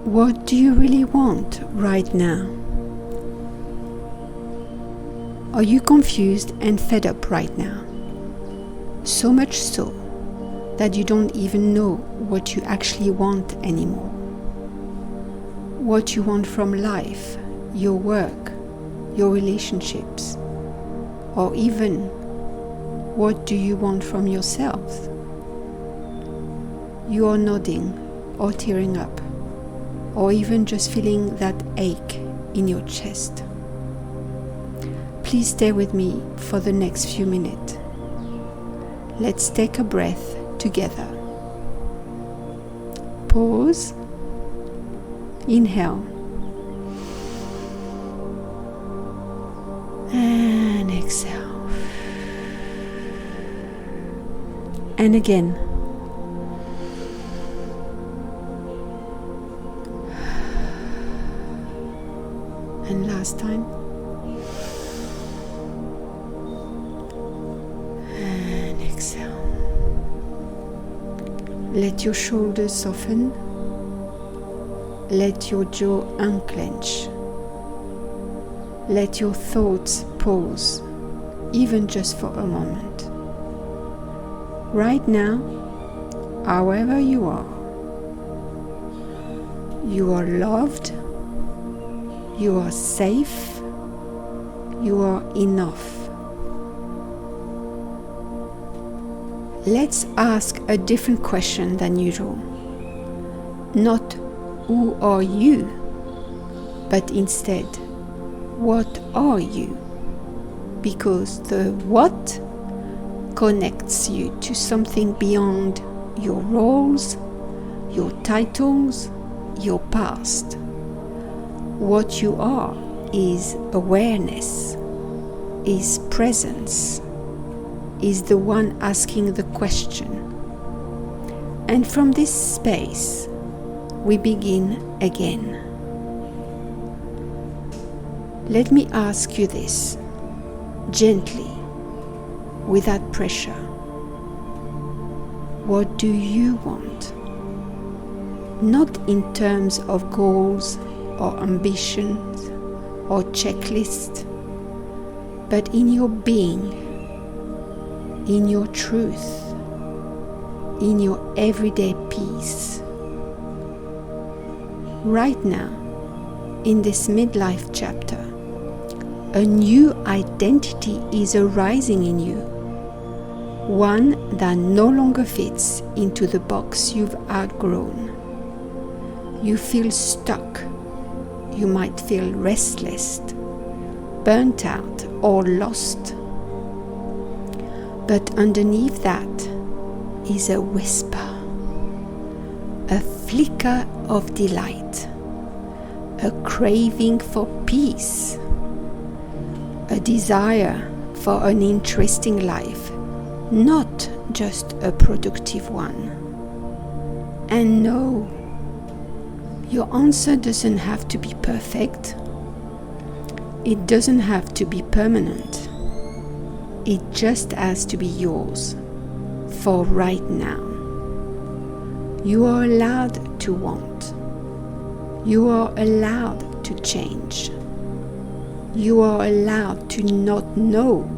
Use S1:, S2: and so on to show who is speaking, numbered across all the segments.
S1: What do you really want right now? Are you confused and fed up right now? So much so that you don't even know what you actually want anymore. What you want from life, your work, your relationships, or even what do you want from yourself? You are nodding or tearing up, or even just feeling that ache in your chest. Please stay with me for the next few minutes. Let's take a breath together. Pause. Inhale. And exhale. And again. And last time. And exhale. Let your shoulders soften. Let your jaw unclench. Let your thoughts pause, even just for a moment. Right now, however you are loved, you are safe, you are enough. Let's ask a different question than usual. Not who are you, but instead, what are you? Because the what connects you to something beyond your roles, your titles, your past. What you are is awareness, is presence, is the one asking the question. And from this space, we begin again. Let me ask you this, gently, without pressure. What do you want? Not in terms of goals or ambitions or checklists, but in your being, in your truth, in your everyday peace. Right now, in this midlife chapter, a new identity is arising in you, one that no longer fits into the box you've outgrown. You feel stuck. You might feel restless, burnt out, or lost. But underneath that is a whisper, a flicker of delight, a craving for peace, a desire for an interesting life, not just a productive one. And no, your answer doesn't have to be perfect. It doesn't have to be permanent. It just has to be yours for right now. You are allowed to want. You are allowed to change. You are allowed to not know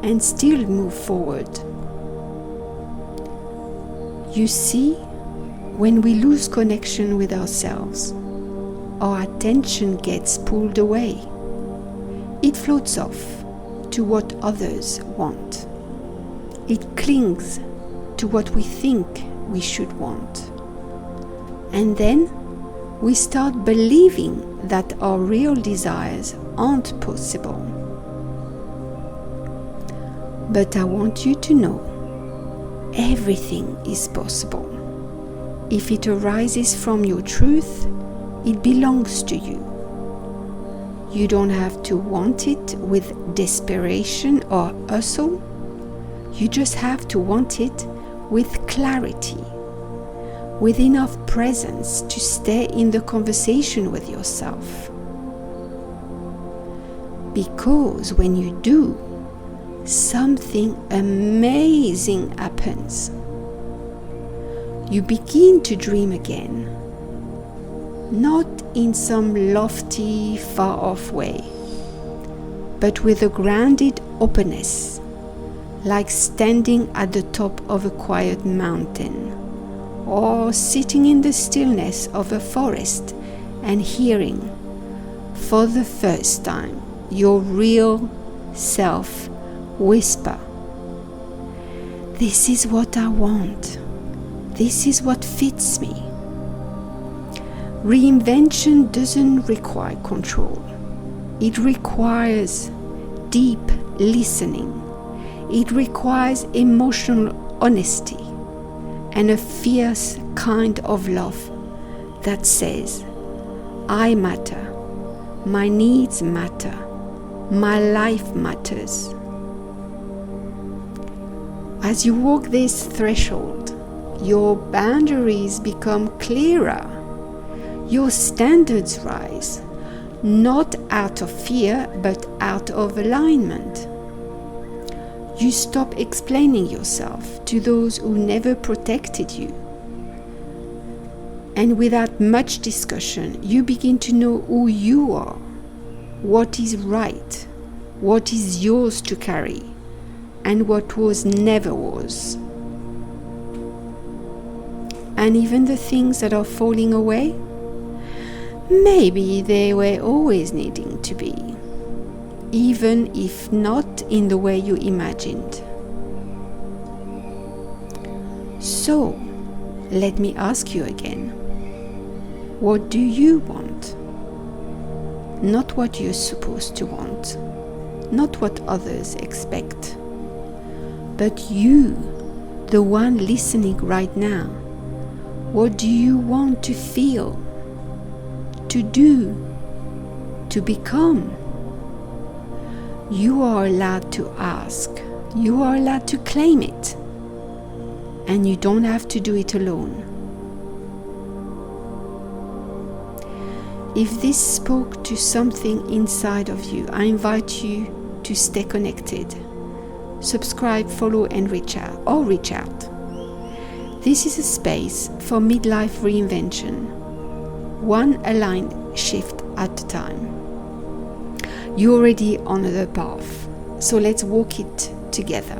S1: and still move forward. You see, when we lose connection with ourselves, our attention gets pulled away. It floats off to what others want. It clings to what we think we should want. And then we start believing that our real desires aren't possible. But I want you to know, everything is possible. If it arises from your truth, it belongs to you. You don't have to want it with desperation or hustle. You just have to want it with clarity, with enough presence to stay in the conversation with yourself. Because when you do, something amazing happens. You begin to dream again. not in some lofty, far-off way, but with a grounded openness, like standing at the top of a quiet mountain, or sitting in the stillness of a forest and hearing, for the first time, your real self whisper, "This is what I want. This is what fits me." Reinvention doesn't require control. It requires deep listening. It requires emotional honesty and a fierce kind of love that says, "I matter. My needs matter. My life matters." As you walk this threshold, your boundaries become clearer. Your standards rise, not out of fear, but out of alignment. You stop explaining yourself to those who never protected you. And without much discussion, you begin to know who you are, what is right, what is yours to carry, and what was never was. And even the things that are falling away, maybe they were always needing to be, even if not in the way you imagined. So, let me ask you again, what do you want? Not what you're supposed to want, not what others expect, but you, the one listening right now. What do you want to feel, to do, to become? You are allowed to ask. You are allowed to claim it. And you don't have to do it alone. If this spoke to something inside of you, I invite you to stay connected. Subscribe, follow, and reach out. This is a space for midlife reinvention, one aligned shift at a time. You're already on the path, so let's walk it together.